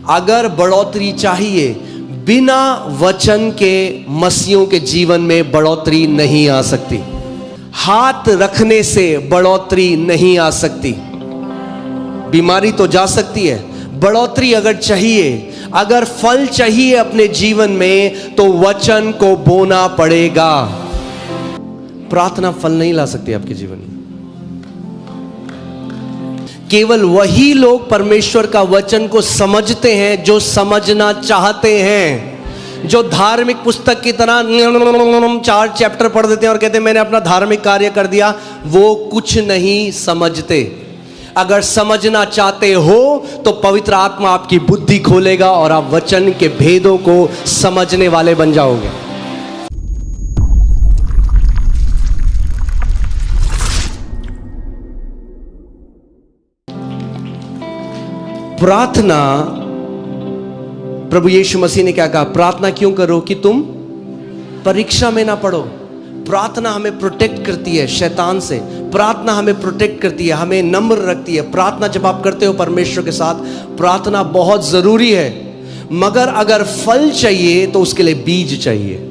अगर बढ़ोतरी चाहिए, बिना वचन के मसीहों के जीवन में बढ़ोतरी नहीं आ सकती। हाथ रखने से बढ़ोतरी नहीं आ सकती। बीमारी तो जा सकती है, बढ़ोतरी अगर चाहिए, अगर फल चाहिए अपने जीवन में, तो वचन को बोना पड़ेगा। प्रार्थना फल नहीं ला सकती आपके जीवन में। केवल वही लोग परमेश्वर का वचन को समझते हैं जो समझना चाहते हैं। जो धार्मिक पुस्तक की तरह 4 चैप्टर पढ़ देते हैं और कहते हैं मैंने अपना धार्मिक कार्य कर दिया, वो कुछ नहीं समझते। अगर समझना चाहते हो तो पवित्र आत्मा आपकी बुद्धि खोलेगा और आप वचन के भेदों को समझने वाले बन जाओगे। प्रार्थना, प्रभु यीशु मसीह ने क्या कहा? प्रार्थना क्यों करो कि तुम परीक्षा में ना पड़ो। प्रार्थना हमें प्रोटेक्ट करती है शैतान से। प्रार्थना हमें प्रोटेक्ट करती है, हमें नम्र रखती है। प्रार्थना जब आप करते हो परमेश्वर के साथ, प्रार्थना बहुत जरूरी है। मगर अगर फल चाहिए तो उसके लिए बीज चाहिए।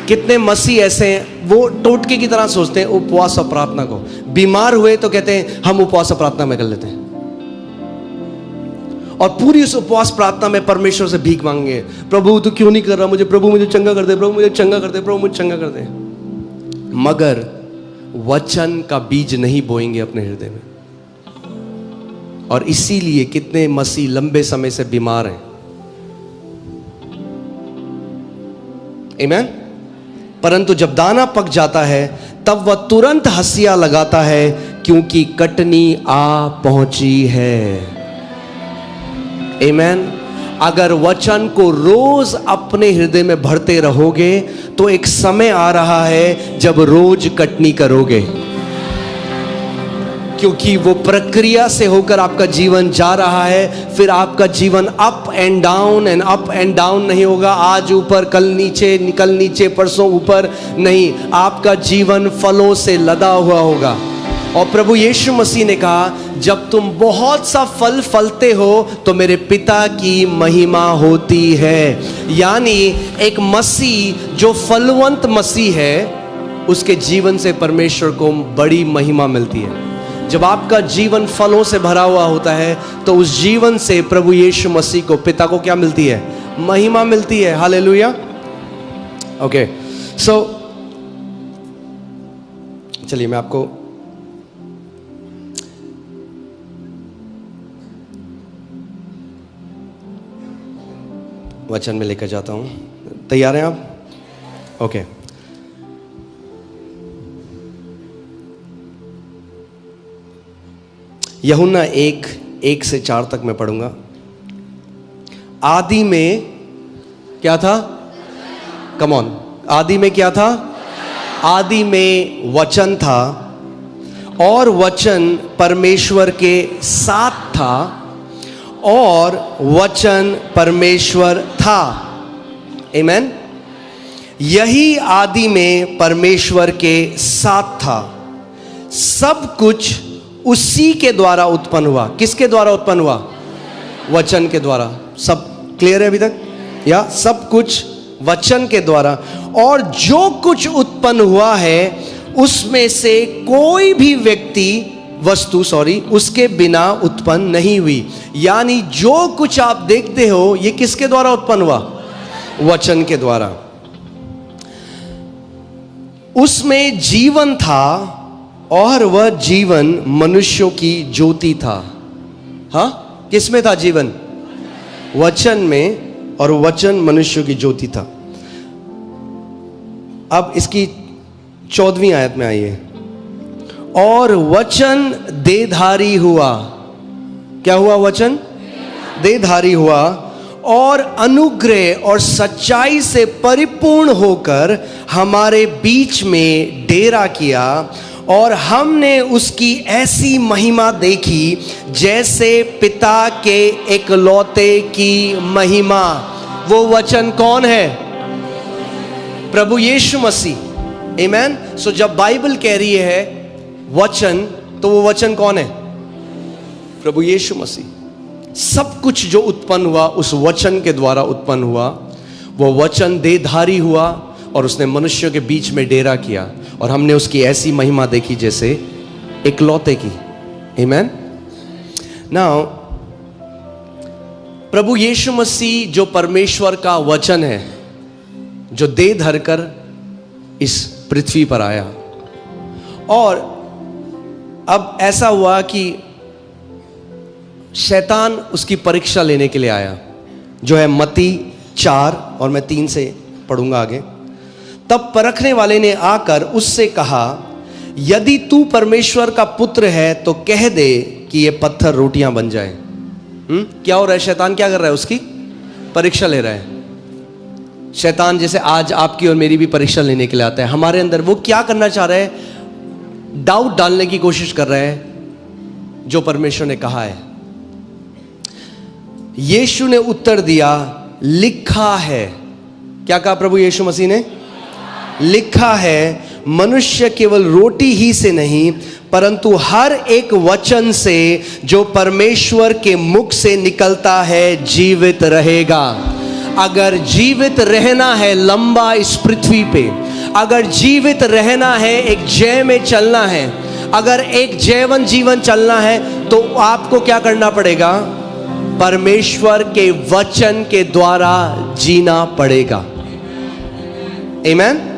कितने मसीह ऐसे हैं, वो टोटके की तरह सोचते हैं उपवास और प्रार्थना को। बीमार हुए तो कहते हैं हम उपवास और प्रार्थना में कर लेते हैं, और पूरी उस उपवास प्रार्थना में परमेश्वर से भीख मांगेंगे, प्रभु तू क्यों नहीं कर रहा मुझे, प्रभु मुझे चंगा कर दे, प्रभु मुझे चंगा कर दे, प्रभु मुझे चंगा कर दे। मगर वचन का बीज नहीं बोएंगे अपने हृदय में, और इसीलिए कितने मसीह लंबे समय से बीमार हैं। आमीन। परंतु जब दाना पक जाता है तब वह तुरंत हंसिया लगाता है, क्योंकि कटनी आ पहुंची है। आमीन। अगर वचन को रोज अपने हृदय में भरते रहोगे तो एक समय आ रहा है जब रोज कटनी करोगे, क्योंकि वो प्रक्रिया से होकर आपका जीवन जा रहा है। फिर आपका जीवन अप एंड डाउन नहीं होगा। आज ऊपर कल नीचे परसों ऊपर नहीं। आपका जीवन फलों से लदा हुआ होगा। और प्रभु यीशु मसीह ने कहा, जब तुम बहुत सा फल फलते हो तो मेरे पिता की महिमा होती है। यानी एक मसीह जो फलवंत मसीह है, उसके जीवन से परमेश्वर को बड़ी महिमा मिलती है। जब आपका जीवन फलों से भरा हुआ होता है तो उस जीवन से प्रभु यीशु मसीह को, पिता को क्या मिलती है? महिमा मिलती है। हालेलुया। ओके, सो चलिए मैं आपको वचन में लेकर जाता हूं। तैयार हैं आप? ओके। यूहन्ना 1 से 4 तक मैं पढ़ूंगा। आदि में क्या था? Come on. आदि में क्या था? आदि में वचन था, और वचन परमेश्वर के साथ था, और वचन परमेश्वर था। आमीन। यही आदि में परमेश्वर के साथ था। सब कुछ उसी के द्वारा उत्पन्न हुआ। किसके द्वारा उत्पन्न हुआ? वचन के द्वारा। सब क्लियर है अभी तक? या सब कुछ वचन के द्वारा। और जो कुछ उत्पन्न हुआ है उसमें से कोई भी वस्तु उसके बिना उत्पन्न नहीं हुई। यानी जो कुछ आप देखते हो ये किसके द्वारा उत्पन्न हुआ? वचन के द्वारा। उसमें जीवन था, और वह जीवन मनुष्यों की ज्योति था। हाँ, किसमें था जीवन? वचन में, और वचन मनुष्यों की ज्योति था। अब इसकी 14वीं आयत में आइए। और वचन देहधारी हुआ। क्या हुआ? वचन देहधारी हुआ, और अनुग्रह और सच्चाई से परिपूर्ण होकर हमारे बीच में डेरा किया, और हमने उसकी ऐसी महिमा देखी जैसे पिता के एकलौते की महिमा। वो वचन कौन है? प्रभु यीशु मसीह। आमीन। सो जब बाइबल कह रही है वचन, तो वो वचन कौन है? प्रभु यीशु मसीह। सब कुछ जो उत्पन्न हुआ उस वचन के द्वारा उत्पन्न हुआ। वो वचन देहधारी हुआ और उसने मनुष्यों के बीच में डेरा किया, और हमने उसकी ऐसी महिमा देखी जैसे इकलौते की। आमीन। नाउ प्रभु यीशु मसीह जो परमेश्वर का वचन है, जो देह धरकर इस पृथ्वी पर आया, और अब ऐसा हुआ कि शैतान उसकी परीक्षा लेने के लिए आया, जो है मत्ती 4 और मैं 3 से पढ़ूंगा आगे। तब परखने वाले ने आकर उससे कहा, यदि तू परमेश्वर का पुत्र है तो कह दे कि ये पत्थर रोटियां बन जाए। क्या हो रहा है? शैतान क्या कर रहा है? उसकी परीक्षा ले रहा है। शैतान जैसे आज आपकी और मेरी भी परीक्षा लेने के लिए आता है हमारे अंदर। वो क्या करना चाह रहा है? डाउट डालने की कोशिश कर रहा है जो परमेश्वर ने कहा है। यीशु ने उत्तर दिया, लिखा है। क्या कहा प्रभु यीशु मसीह ने? लिखा है, मनुष्य केवल रोटी ही से नहीं परंतु हर एक वचन से जो परमेश्वर के मुख से निकलता है जीवित रहेगा। अगर जीवित रहना है लंबा इस पृथ्वी पे, अगर जीवित रहना है, एक जय में चलना है, अगर एक जैवन जीवन चलना है, तो आपको क्या करना पड़ेगा? परमेश्वर के वचन के द्वारा जीना पड़ेगा। आमीन।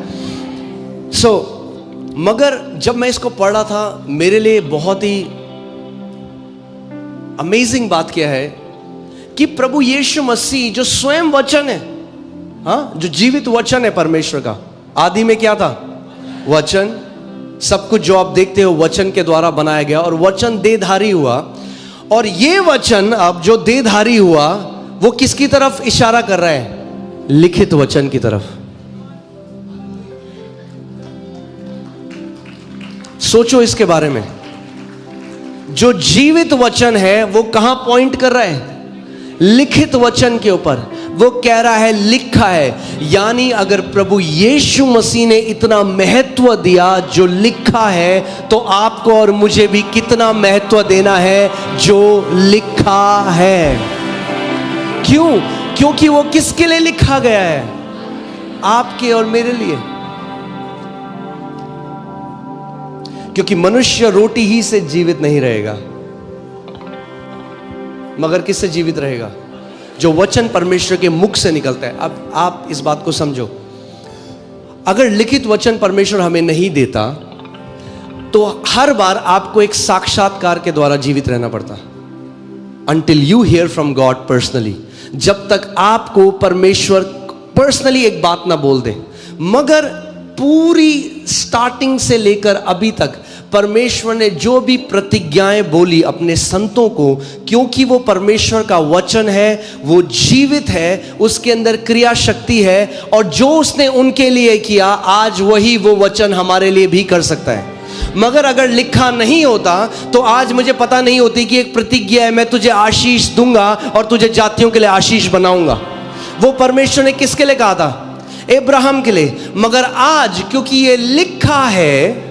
मगर जब मैं इसको पढ़ रहा था, मेरे लिए बहुत ही अमेजिंग बात क्या है कि प्रभु यीशु मसीह जो स्वयं वचन है, हाँ, जो जीवित वचन है परमेश्वर का, आदि में क्या था? वचन। सब कुछ जो आप देखते हो वचन के द्वारा बनाया गया, और वचन देहधारी हुआ। और ये वचन अब जो देहधारी हुआ वो किसकी तरफ इशारा कर रहा है? लिखित वचन की तरफ। सोचो इसके बारे में। जो जीवित वचन है वो कहां पॉइंट कर रहा है? लिखित वचन के ऊपर। वो कह रहा है लिखा है। यानी अगर प्रभु यीशु मसीह ने इतना महत्व दिया जो लिखा है, तो आपको और मुझे भी कितना महत्व देना है जो लिखा है। क्यों? क्योंकि वो किसके लिए लिखा गया है? आपके और मेरे लिए। क्योंकि मनुष्य रोटी ही से जीवित नहीं रहेगा, मगर किससे जीवित रहेगा? जो वचन परमेश्वर के मुख से निकलता है। अब आप इस बात को समझो, अगर लिखित वचन परमेश्वर हमें नहीं देता तो हर बार आपको एक साक्षात्कार के द्वारा जीवित रहना पड़ता। Until you hear from God personally, जब तक आपको परमेश्वर पर्सनली एक बात ना बोल दे। मगर पूरी स्टार्टिंग से लेकर अभी तक परमेश्वर ने जो भी प्रतिज्ञाएं बोली अपने संतों को, क्योंकि वो परमेश्वर का वचन है, वो जीवित है, उसके अंदर क्रिया शक्ति है, और जो उसने उनके लिए किया आज वही वो वचन हमारे लिए भी कर सकता है। मगर अगर लिखा नहीं होता तो आज मुझे पता नहीं होती कि एक प्रतिज्ञा है, मैं तुझे आशीष दूंगा और तुझे जातियों के लिए आशीष बनाऊंगा। वो परमेश्वर ने किसके लिए कहा था? अब्राहम के लिए। मगर आज क्योंकि ये लिखा है,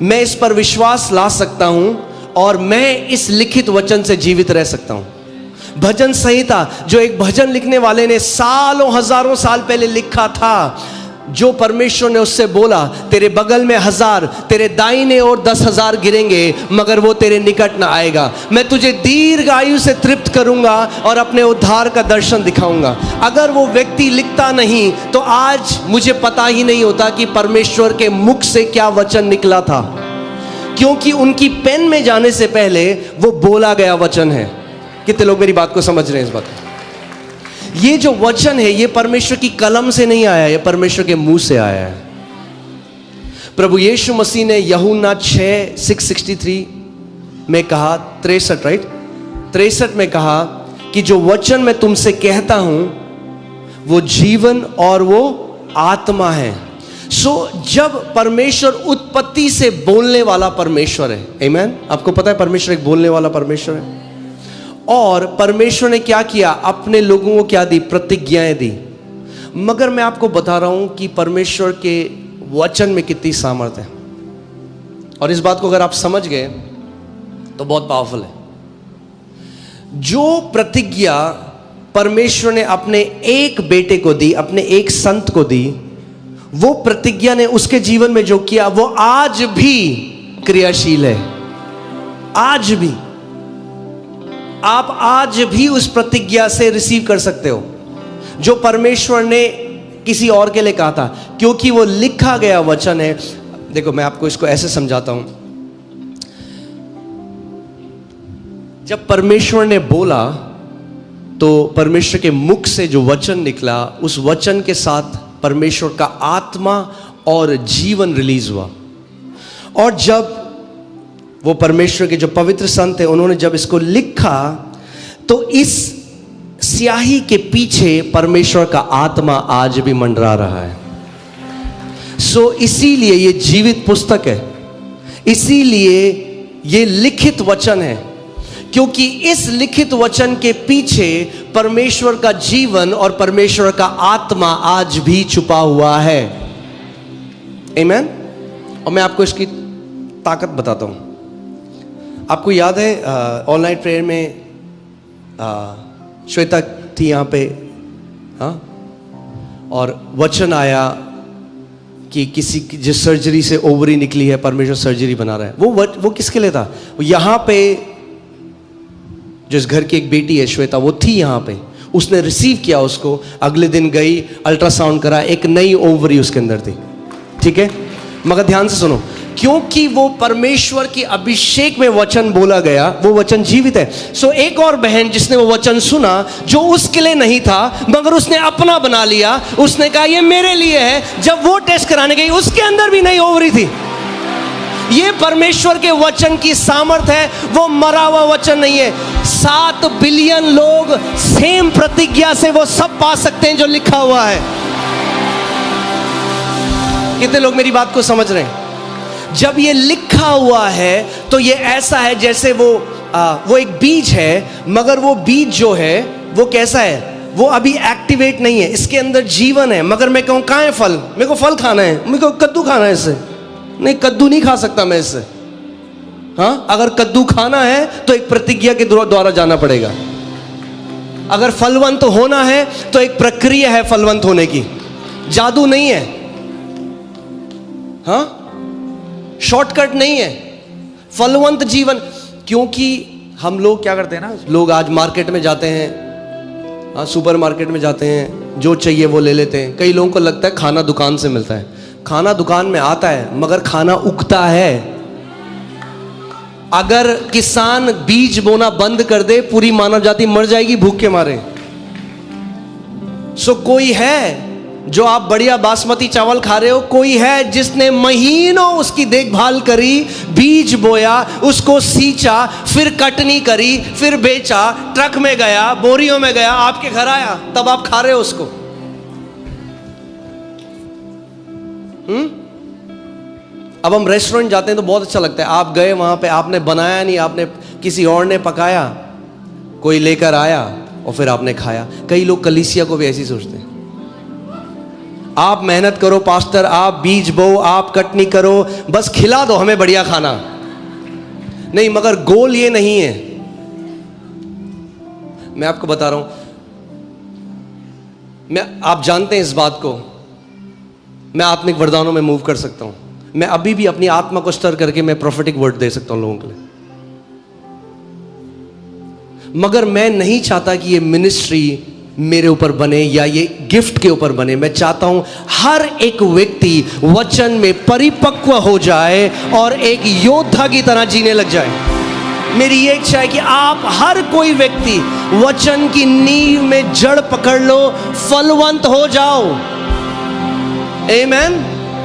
मैं इस पर विश्वास ला सकता हूं और मैं इस लिखित वचन से जीवित रह सकता हूं। भजन संहिता, जो एक भजन लिखने वाले ने सालों हजारों साल पहले लिखा था, जो परमेश्वर ने उससे बोला, तेरे बगल में 1000, तेरे दाहिने ओर 10,000 गिरेंगे मगर वो तेरे निकट ना आएगा। मैं तुझे दीर्घ आयु से तृप्त करूंगा और अपने उद्धार का दर्शन दिखाऊंगा। अगर वो व्यक्ति लिखता नहीं तो आज मुझे पता ही नहीं होता कि परमेश्वर के मुख से क्या वचन निकला था, क्योंकि उनकी पेन में जाने से पहले वो बोला गया वचन है। कितने लोग मेरी बात को समझ रहे हैं? इस बात को, ये जो वचन है ये परमेश्वर की कलम से नहीं आया, ये परमेश्वर के मुंह से आया है। प्रभु यीशु मसीह ने यूहन्ना 6:63 में कहा, 63 राइट, 63 में कहा कि जो वचन मैं तुमसे कहता हूं वो जीवन और वो आत्मा है। जब परमेश्वर उत्पत्ति से बोलने वाला परमेश्वर है, आमीन। आपको पता है परमेश्वर एक बोलने वाला परमेश्वर है, और परमेश्वर ने क्या किया? अपने लोगों को क्या दी? प्रतिज्ञाएं दी। मगर मैं आपको बता रहा हूं कि परमेश्वर के वचन में कितनी सामर्थ्य है, और इस बात को अगर आप समझ गए तो बहुत पावरफुल है। जो प्रतिज्ञा परमेश्वर ने अपने एक बेटे को दी, अपने एक संत को दी, वो प्रतिज्ञा ने उसके जीवन में जो किया वो आज भी क्रियाशील है। आज भी आप आज भी उस प्रतिज्ञा से रिसीव कर सकते हो जो परमेश्वर ने किसी और के लिए कहा था, क्योंकि वो लिखा गया वचन है। देखो मैं आपको इसको ऐसे समझाता हूं, जब परमेश्वर ने बोला तो परमेश्वर के मुख से जो वचन निकला, उस वचन के साथ परमेश्वर का आत्मा और जीवन रिलीज हुआ। और जब वो परमेश्वर के जो पवित्र संत थे, उन्होंने जब इसको लिखा तो इस स्याही के पीछे परमेश्वर का आत्मा आज भी मंडरा रहा है। इसीलिए ये जीवित पुस्तक है, इसीलिए ये लिखित वचन है, क्योंकि इस लिखित वचन के पीछे परमेश्वर का जीवन और परमेश्वर का आत्मा आज भी छुपा हुआ है। आमीन। और मैं आपको इसकी ताकत बताता हूं। आपको याद है ऑल नाइट प्रेयर में श्वेता थी यहाँ पे, हाँ, और वचन आया कि किसी की जिस सर्जरी से ओवरी निकली है, परमेश्वर सर्जरी बना रहा है। वो किसके लिए था? यहाँ पे जिस घर की एक बेटी है श्वेता, वो थी यहाँ पे, उसने रिसीव किया उसको, अगले दिन गई, अल्ट्रासाउंड करा, एक नई ओवरी उसके अंदर थी। ठीक है, मगर ध्यान से सुनो, क्योंकि वो परमेश्वर की अभिषेक में वचन बोला गया, वो वचन जीवित है। एक और बहन जिसने वो वचन सुना, जो उसके लिए नहीं था मगर उसने अपना बना लिया, उसने कहा ये मेरे लिए है। जब वो टेस्ट कराने गई, उसके अंदर भी नई ओवरी थी। ये परमेश्वर के वचन की सामर्थ्य है, वो मरा हुआ वचन नहीं है। 7 बिलियन लोग सेम प्रतिज्ञा से वो सब पा सकते हैं जो लिखा हुआ है। कितने लोग मेरी बात को समझ रहे हैं? जब ये लिखा हुआ है तो ये ऐसा है जैसे वो एक बीज है, मगर वो बीज जो है वो कैसा है? वो अभी एक्टिवेट नहीं है, इसके अंदर जीवन है। मगर मैं कहूँ कहाँ है फल? मेरे को फल खाना है, मेरे को कद्दू खाना है, इससे नहीं, कद्दू नहीं खा सकता मैं इससे। हाँ, अगर कद्दू खाना है तो एक प्रतिज्ञा के द्वारा जाना पड़ेगा। अगर फलवंत होना है तो एक प्रक्रिया है फलवंत होने की, जादू नहीं है। हाँ, शॉर्टकट नहीं है, फलवंत जीवन। क्योंकि हम लोग क्या करते हैं ना, लोग आज मार्केट में जाते हैं, हाँ, सुपर मार्केट में जाते हैं, जो चाहिए वो ले लेते हैं। कई लोगों को लगता है खाना दुकान से मिलता है। खाना दुकान में आता है, मगर खाना उगता है। अगर किसान बीज बोना बंद कर दे, पूरी मानव जाति मर जाएगी भूख के मारे। कोई है जो आप बढ़िया बासमती चावल खा रहे हो, कोई है जिसने महीनों उसकी देखभाल करी, बीज बोया, उसको सींचा, फिर कटनी करी, फिर बेचा, ट्रक में गया, बोरियों में गया, आपके घर आया, तब आप खा रहे हो उसको। अब हम रेस्टोरेंट जाते हैं तो बहुत अच्छा लगता है, आप गए वहां पे, आपने बनाया नहीं, आपने किसी और ने पकाया, कोई लेकर आया और फिर आपने खाया। कई लोग कलीसिया को भी ऐसे ही सोचते हैं, आप मेहनत करो पास्टर, आप बीज बो, आप कटनी करो, बस खिला दो हमें बढ़िया खाना। नहीं, मगर गोल ये नहीं है। मैं आपको बता रहा हूं, आप जानते हैं इस बात को, मैं आत्मिक वरदानों में मूव कर सकता हूं। मैं अभी भी अपनी आत्मा को स्टर करके मैं प्रोफेटिक वर्ड दे सकता हूं लोगों के लिए, मगर मैं नहीं चाहता कि ये मिनिस्ट्री मेरे ऊपर बने या ये गिफ्ट के ऊपर बने। मैं चाहता हूं हर एक व्यक्ति वचन में परिपक्व हो जाए और एक योद्धा की तरह जीने लग जाए। मेरी ये इच्छा है कि आप हर कोई व्यक्ति वचन की नींव में जड़ पकड़ लो, फलवंत हो जाओ। आमीन।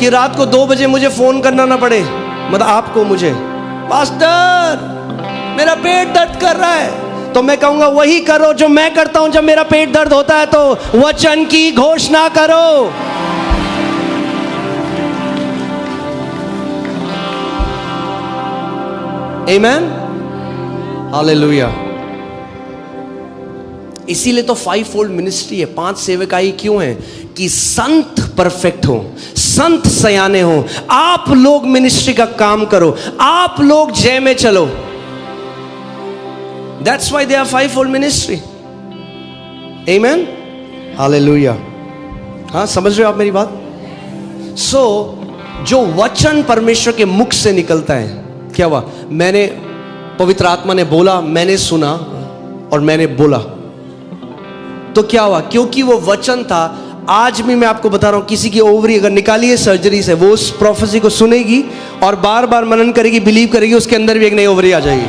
कि रात को 2 बजे मुझे फोन करना ना पड़े, मतलब आपको, मुझे, पास्टर मेरा पेट दर्द कर रहा है, तो मैं कहूंगा वही करो जो मैं करता हूं। जब मेरा पेट दर्द होता है तो वचन की घोषणा करो। आमीन, हालेलुया। इसीलिए तो 5 फोल्ड मिनिस्ट्री है, 5 सेवकाई क्यों है? कि संत परफेक्ट हो, संत सयाने हो, आप लोग मिनिस्ट्री का काम करो, आप लोग जय में चलो। That's why they are fivefold ministry. Amen, hallelujah. हाँ, समझ रहे हो आप मेरी बात? जो वचन परमेश्वर के मुख से निकलता है, क्या हुआ? मैंने, पवित्र आत्मा ने बोला, मैंने सुना और मैंने बोला, तो क्या हुआ? क्योंकि वो वचन था। आज भी मैं आपको बता रहा हूं, किसी की ओवरी अगर निकाली है सर्जरी से, वो उस प्रोफेसी को सुनेगी और बार बार मनन करेगी, बिलीव करेगी, उसके अंदर भी एक नई ओवरी आ जाएगी।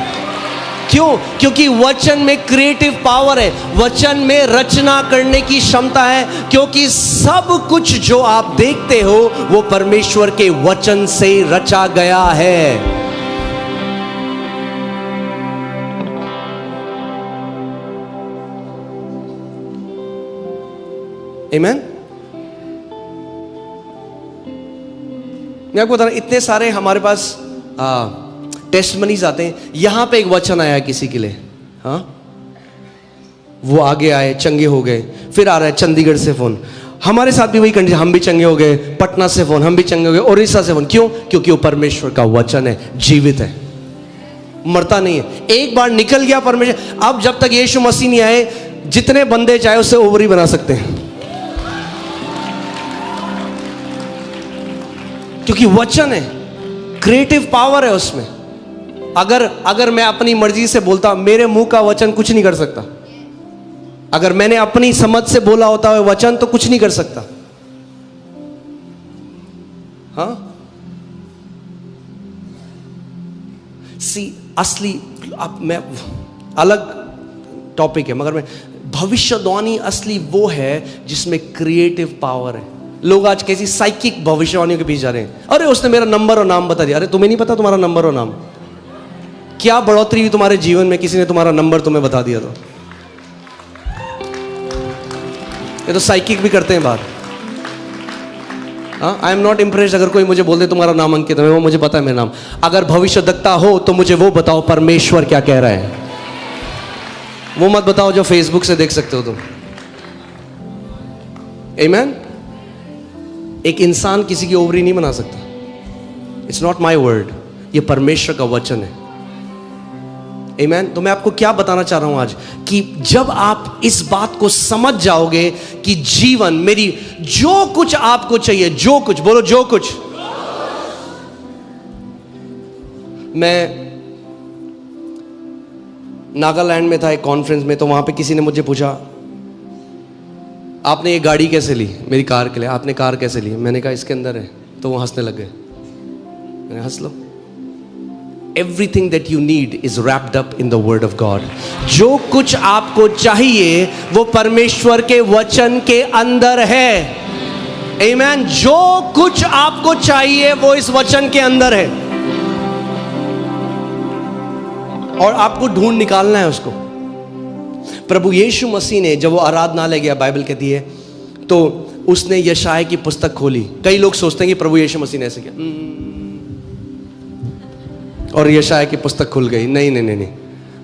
क्यों? क्योंकि वचन में क्रिएटिव पावर है, वचन में रचना करने की क्षमता है। क्योंकि सब कुछ जो आप देखते हो वो परमेश्वर के वचन से रचा गया है। आमेन। मैं आपको बता रहा हूं, इतने सारे हमारे पास टेस्टमनीज आते हैं। यहां पे एक वचन आया किसी के लिए, हाँ, वो आगे आए, चंगे हो गए। फिर आ रहा है चंडीगढ़ से फोन, हमारे साथ भी वही कंडीशन, हम भी चंगे हो गए। पटना से फोन, हम भी चंगे हो गए। उड़ीसा से फोन। क्यों? क्योंकि वो परमेश्वर का वचन है, जीवित है, मरता नहीं है। एक बार निकल गया परमेश्वर। अब जब तक यीशु मसीह नहीं आए, जितने बंदे चाहे उससे ओवरी बना सकते हैं, क्योंकि वचन है, क्रिएटिव पावर है उसमें। अगर मैं अपनी मर्जी से बोलता, मेरे मुंह का वचन कुछ नहीं कर सकता। अगर मैंने अपनी समझ से बोला होता है वचन, तो कुछ नहीं कर सकता। हाँ, असली, अब मैं अलग टॉपिक है, मगर मैं, भविष्यवाणी असली वो है जिसमें क्रिएटिव पावर है। लोग आज कैसी साइकिक भविष्यवाणियों के पीछे जा रहे हैं। अरे उसने मेरा नंबर और नाम बता दिया। अरे तुम्हें नहीं पता तुम्हारा नंबर और नाम? क्या बढ़ोतरी हुई तुम्हारे जीवन में, किसी ने तुम्हारा नंबर तुम्हें बता दिया तो? ये तो साइकिक भी करते हैं बात। आई एम नॉट इम्प्रेस्ड अगर कोई मुझे बोल दे तुम्हारा नाम अंकित है, वो मुझे पता है मेरा नाम। अगर भविष्यद्वक्ता हो तो मुझे वो बताओ परमेश्वर क्या कह रहा है। वो मत बताओ जो फेसबुक से देख सकते हो तुम। आमेन। एक इंसान किसी की ओवरी नहीं बना सकता। इट्स नॉट माई वर्ड, ये परमेश्वर का वचन है। आमेन। तो मैं आपको क्या बताना चाह रहा हूं आज, कि जब आप इस बात को समझ जाओगे कि जीवन, मेरी जो कुछ आपको चाहिए, जो कुछ, बोलो जो कुछ। मैं नागालैंड में था एक कॉन्फ्रेंस में, तो वहां पे किसी ने मुझे पूछा, आपने ये गाड़ी कैसे ली? मेरी कार के लिए। आपने कार कैसे ली? मैंने कहा इसके अंदर है। तो वो हंसने लग गए। मैंने हंस लो। Everything that you need is wrapped up in the word of God. जो कुछ आपको चाहिए वो परमेश्वर के वचन के अंदर है। Amen. जो कुछ आपको चाहिए वो इस वचन के अंदर है, और आपको ढूंढ निकालना है उसको। प्रभु यीशु मसीह ने जब वो आराधनालय गया, बाइबल कहती है, तो उसने यशाया की पुस्तक खोली। कई लोग सोचते हैं कि प्रभु यीशु मसीह ने ऐसे किया और यशाया की पुस्तक खुल गई। नहीं नहीं नहीं नहीं,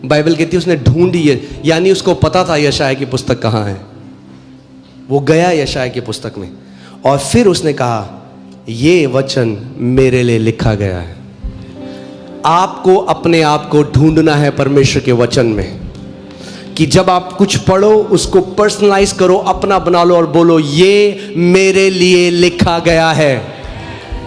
बाइबल कहती है उसने ढूंढी है, यानी उसको पता था यशाया की पुस्तक कहाँ है। वो गया यशाया की पुस्तक में और फिर उसने कहा, ये वचन मेरे लिए लिखा गया है। आपको अपने आप को ढूंढना है परमेश्वर के वचन में, कि जब आप कुछ पढ़ो उसको पर्सनलाइज करो, अपना बना लो और बोलो ये मेरे लिए लिखा गया है।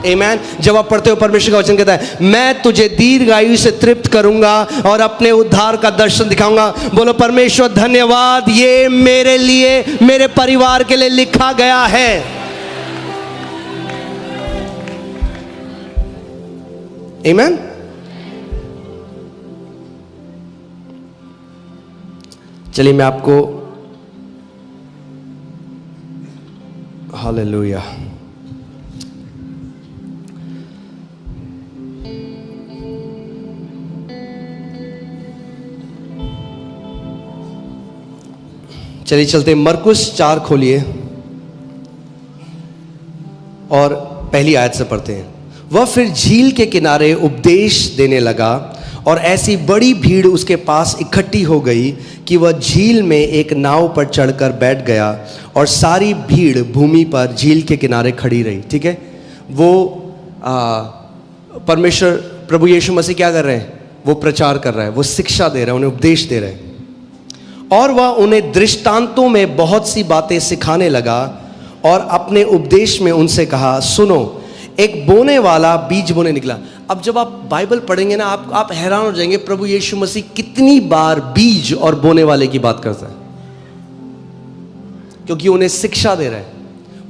आमेन। जब आप पढ़ते हो परमेश्वर का वचन कहता है, मैं तुझे दीर्घायु से तृप्त करूंगा और अपने उद्धार का दर्शन दिखाऊंगा। बोलो परमेश्वर धन्यवाद, ये मेरे लिए, मेरे परिवार के लिए लिखा गया है। आमेन। चलिए मैं आपको, हालेलुया, चलिए चलते मरकुस 4 खोलिए और पहली आयत से पढ़ते हैं। वह फिर झील के किनारे उपदेश देने लगा और ऐसी बड़ी भीड़ उसके पास इकट्ठी हो गई कि वह झील में एक नाव पर चढ़कर बैठ गया और सारी भीड़ भूमि पर झील के किनारे खड़ी रही। ठीक है, वो परमेश्वर प्रभु यीशु मसीह क्या कर रहे हैं? वो प्रचार कर रहा है, वो शिक्षा दे रहा है, उन्हें उपदेश दे रहे हैं। और वह उन्हें दृष्टांतों में बहुत सी बातें सिखाने लगा और अपने उपदेश में उनसे कहा, सुनो, एक बोने वाला बीज बोने निकला। अब जब आप बाइबल पढ़ेंगे ना, आप हैरान हो जाएंगे प्रभु यीशु मसीह कितनी बार बीज और बोने वाले की बात करता है। क्योंकि उन्हें शिक्षा दे रहा है,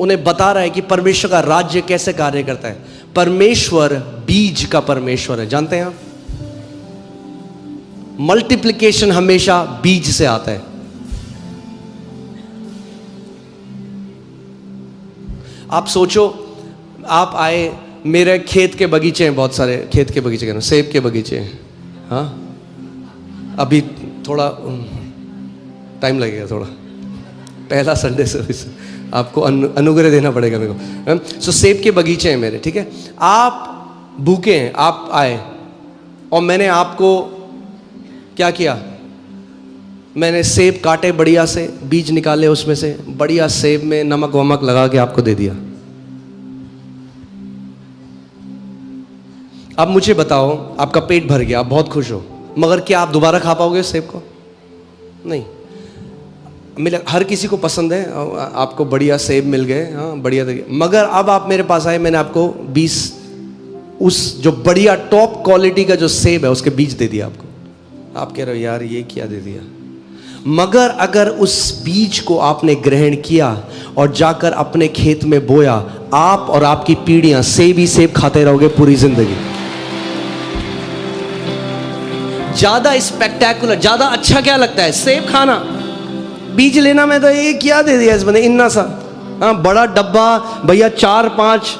उन्हें बता रहा है कि परमेश्वर का राज्य कैसे कार्य करता है। परमेश्वर बीज का परमेश्वर है, जानते हैं आप? मल्टीप्लिकेशन हमेशा बीज से आता है। आप सोचो, आप आए, मेरे खेत के बगीचे हैं, बहुत सारे खेत के बगीचे, कहना सेब के बगीचे हैं। हाँ, अभी थोड़ा टाइम लगेगा, थोड़ा पहला संडे सर्विस, आपको अनुग्रह देना पड़ेगा मेरे को। सो सेब के बगीचे हैं मेरे, ठीक है। आप भूखे हैं, आप आए और मैंने आपको क्या किया? मैंने सेब काटे बढ़िया से, बीज निकाले उसमें से, बढ़िया सेब में नमक वमक लगा के आपको दे दिया। अब मुझे बताओ, आपका पेट भर गया, आप बहुत खुश हो, मगर क्या आप दोबारा खा पाओगे सेब को? नहीं। मिला, हर किसी को पसंद है, आपको बढ़िया सेब मिल गए, हाँ बढ़िया तरीके, मगर अब आप मेरे पास आए, मैंने आपको 20 उस जो बढ़िया टॉप क्वालिटी का जो सेब है उसके बीज दे दिया आपको। आप कह रहे हो यार ये क्या दे दिया? मगर अगर उस बीज को आपने ग्रहण किया और जाकर अपने खेत में बोया, आप और आपकी पीढ़ियां सेब ही सेब खाते रहोगे पूरी जिंदगी। ज्यादा स्पेक्टेकुलर, ज्यादा अच्छा क्या लगता है? सेब खाना। बीज लेना में तो ये क्या दे दिया इस बंदे, इन्ना सा, हाँ बड़ा डब्बा भैया 4-5,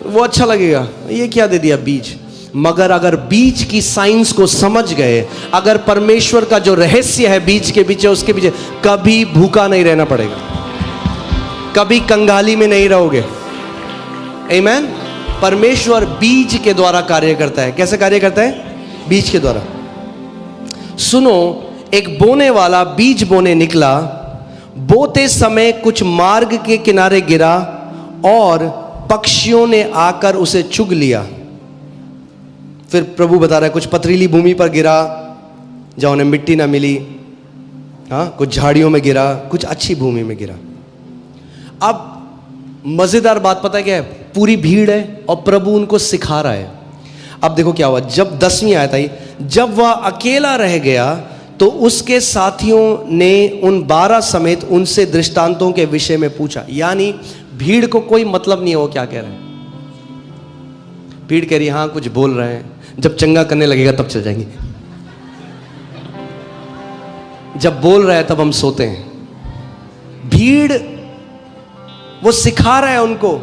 वो अच्छा लगेगा, ये क्या दे दिया बीज। मगर अगर बीज की साइंस को समझ गए, अगर परमेश्वर का जो रहस्य है बीज के पीछे, उसके पीछे, कभी भूखा नहीं रहना पड़ेगा, कभी कंगाली में नहीं रहोगे। आमीन। परमेश्वर बीज के द्वारा कार्य करता है। कैसे कार्य करता है? बीज के द्वारा। सुनो, एक बोने वाला बीज बोने निकला, बोते समय कुछ मार्ग के किनारे गिरा और पक्षियों ने आकर उसे चुग लिया। फिर प्रभु बता रहा है, कुछ पथरीली भूमि पर गिरा जहां उन्हें मिट्टी ना मिली, हाँ कुछ झाड़ियों में गिरा, कुछ अच्छी भूमि में गिरा। अब मजेदार बात पता है क्या है? पूरी भीड़ है और प्रभु उनको सिखा रहा है। अब देखो क्या हुआ, जब 10वीं आयत आई, जब वह अकेला रह गया तो उसके साथियों ने उन 12 समेत उनसे दृष्टांतों के विषय में पूछा। यानी भीड़ को कोई मतलब नहीं है वो क्या कह रहे हैं। भीड़ कह रही हाँ कुछ बोल रहे हैं, जब चंगा करने लगेगा तब चल जाएंगे, जब बोल रहा है तब हम सोते हैं। भीड़ वो सिखा रहा है उनको,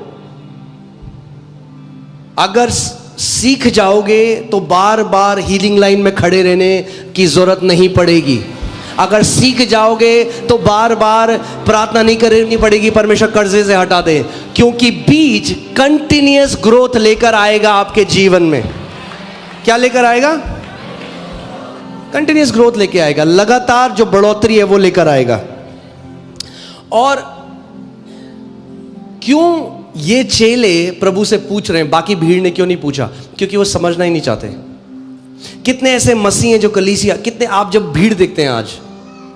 अगर सीख जाओगे तो बार बार हीलिंग लाइन में खड़े रहने की जरूरत नहीं पड़ेगी। अगर सीख जाओगे तो बार बार प्रार्थना नहीं करनी पड़ेगी परमेश्वर कर्जे से हटा दे, क्योंकि बीज कंटिन्यूअस ग्रोथ लेकर आएगा आपके जीवन में। क्या लेकर आएगा? कंटिन्यूअस ग्रोथ लेके आएगा, लगातार जो बढ़ोतरी है वो लेकर आएगा। और क्यों ये चेले प्रभु से पूछ रहे हैं, बाकी भीड़ ने क्यों नहीं पूछा? क्योंकि वो समझना ही नहीं चाहते। कितने ऐसे मसीह हैं जो कलीसिया, कितने आप जब भीड़ देखते हैं आज,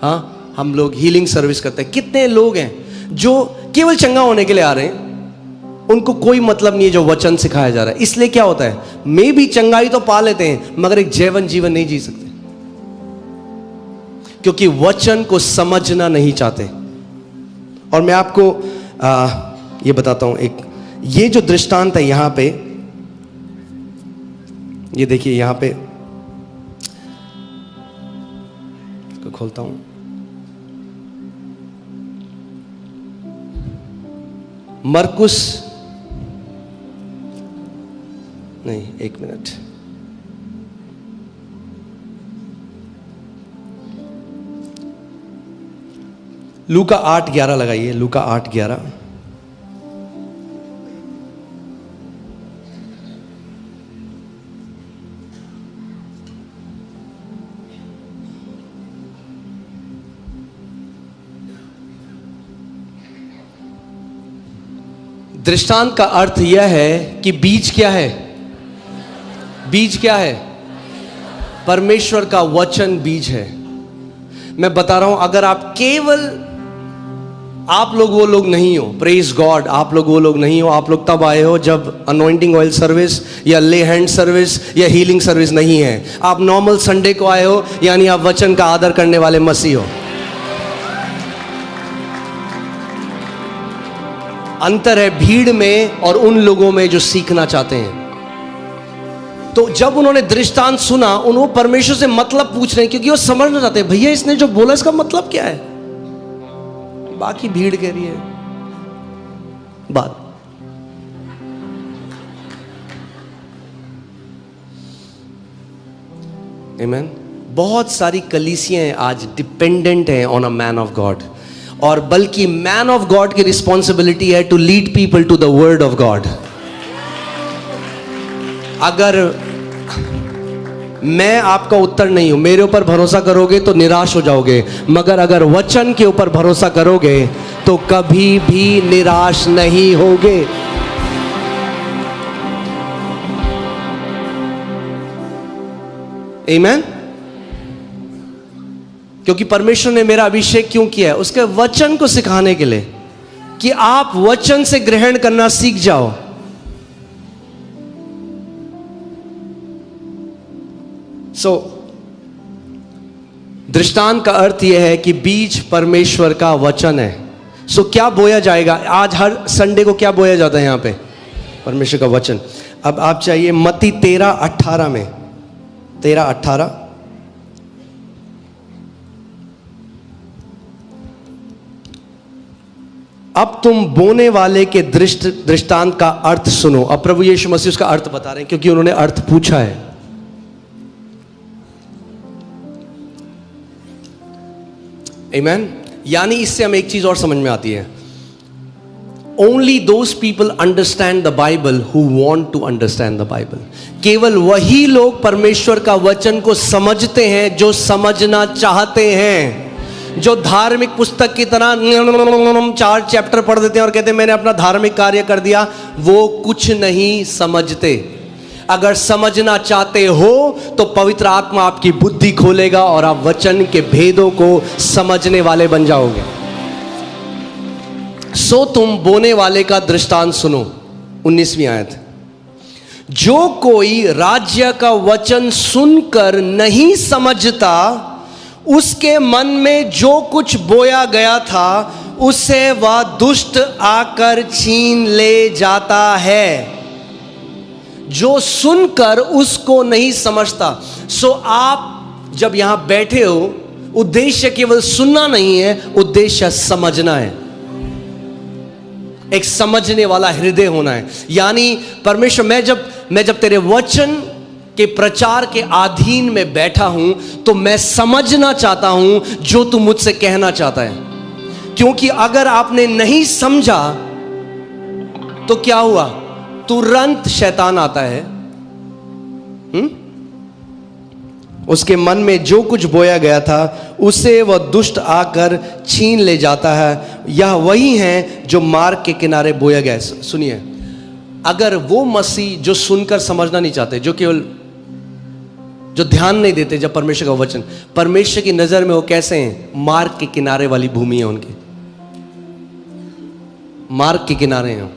हाँ हम लोग हीलिंग सर्विस करते हैं, कितने लोग हैं जो केवल चंगा होने के लिए आ रहे हैं, उनको कोई मतलब नहीं है जो वचन सिखाया जा रहा है। इसलिए क्या होता है, मे भी चंगाई तो पा लेते हैं मगर एक जैवन जीवन नहीं जी सकते, क्योंकि वचन को समझना नहीं चाहते। और मैं आपको ये बताता हूं, एक ये जो दृष्टांत है यहां पे, ये देखिए यहां पे, इसको खोलता हूं, मरकुस नहीं, एक मिनट, लूका 8:11 लगाइए, लूका 8:11। दृष्टांत का अर्थ यह है कि बीज क्या है? बीज क्या है? परमेश्वर का वचन बीज है। मैं बता रहा हूं, अगर आप केवल, आप लोग वो लोग नहीं हो, प्रेज गॉड, आप लोग वो लोग नहीं हो। आप लोग तब आए हो जब अनॉइंटिंग ऑयल सर्विस या ले हैंड सर्विस या हीलिंग सर्विस नहीं है। आप नॉर्मल संडे को आए हो, यानी आप वचन का आदर करने वाले मसीह हो। अंतर है भीड़ में और उन लोगों में जो सीखना चाहते हैं। तो जब उन्होंने दृष्टांत सुना, उन्होंने परमेश्वर से मतलब पूछ रहे हैं, क्योंकि वो समझना चाहते हैं, भैया इसने जो बोला इसका मतलब क्या है। बाकी भीड़ कह रही है बात। आमीन। बहुत सारी कलीसियां आज डिपेंडेंट हैं on a man of God, और बल्कि मैन ऑफ गॉड की रिस्पॉन्सिबिलिटी है to lead people to the word of God. अगर मैं आपका उत्तर नहीं हूं, मेरे ऊपर भरोसा करोगे तो निराश हो जाओगे, मगर अगर वचन के ऊपर भरोसा करोगे तो कभी भी निराश नहीं होगे। आमीन। क्योंकि परमेश्वर ने मेरा अभिषेक क्यों किया है? उसके वचन को सिखाने के लिए, कि आप वचन से ग्रहण करना सीख जाओ। दृष्टांत का अर्थ यह है कि बीज परमेश्वर का वचन है। क्या बोया जाएगा? आज हर संडे को क्या बोया जाता है यहां पे? परमेश्वर का वचन। अब आप चाहिए मत्ती 13:18 में, 13:18। अब तुम बोने वाले के दृष्टांत का अर्थ सुनो। अब प्रभु यीशु मसीह उसका अर्थ बता रहे हैं, क्योंकि उन्होंने अर्थ पूछा है। आमीन। यानी इससे हमें एक चीज और समझ में आती है, only those people understand the Bible who want to understand the Bible. केवल वही लोग परमेश्वर का वचन को समझते हैं जो समझना चाहते हैं। जो धार्मिक पुस्तक की तरह 4 चैप्टर पढ़ देते हैं और कहते हैं मैंने अपना धार्मिक कार्य कर दिया, वो कुछ नहीं समझते। अगर समझना चाहते हो तो पवित्र आत्मा आपकी बुद्धि खोलेगा और आप वचन के भेदों को समझने वाले बन जाओगे। तुम बोने वाले का दृष्टांत सुनो। 19वीं आयत। जो कोई राज्य का वचन सुनकर नहीं समझता, उसके मन में जो कुछ बोया गया था उसे वह दुष्ट आकर छीन ले जाता है। जो सुनकर उसको नहीं समझता। आप जब यहां बैठे हो, उद्देश्य केवल सुनना नहीं है, उद्देश्य समझना है। एक समझने वाला हृदय होना है। यानी परमेश्वर, मैं जब तेरे वचन के प्रचार के अधीन में बैठा हूं तो मैं समझना चाहता हूं जो तू मुझसे कहना चाहता है। क्योंकि अगर आपने नहीं समझा तो क्या हुआ? तुरंत शैतान आता है, उसके मन में जो कुछ बोया गया था उसे वह दुष्ट आकर छीन ले जाता है। यह वही है जो मार्ग के किनारे बोया गया है। सुनिए, अगर वो मसीह जो सुनकर समझना नहीं चाहते, जो केवल जो ध्यान नहीं देते जब परमेश्वर का वचन, परमेश्वर की नजर में वो कैसे हैं? मार्ग के किनारे वाली भूमि है उनकी, मार्ग के किनारे हैं।